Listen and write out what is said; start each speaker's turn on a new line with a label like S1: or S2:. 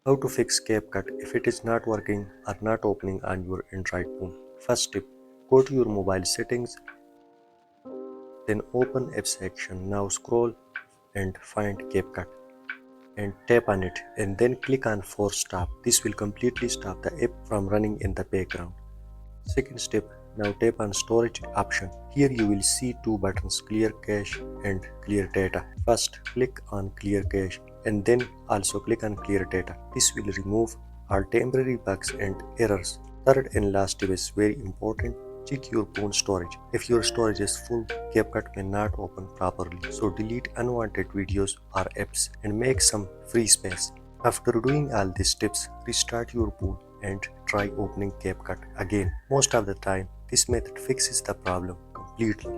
S1: How to fix CapCut if it is not working or not opening on your Android phone. First tip, go to your mobile settings, then open app section. Now scroll and find CapCut and tap on it and then click on force stop. This will completely stop the app from running in the background. Second step, now tap on storage option. Here you will see two buttons, clear cache and clear data. First click on clear cache and then also click on clear data. This will remove all temporary bugs and errors. Third and last tip is very important. Check your phone storage. If your storage is full, CapCut may not open properly. So delete unwanted videos or apps and make some free space. After doing all these steps, restart your phone and try opening CapCut again. Most of the time, this method fixes the problem completely.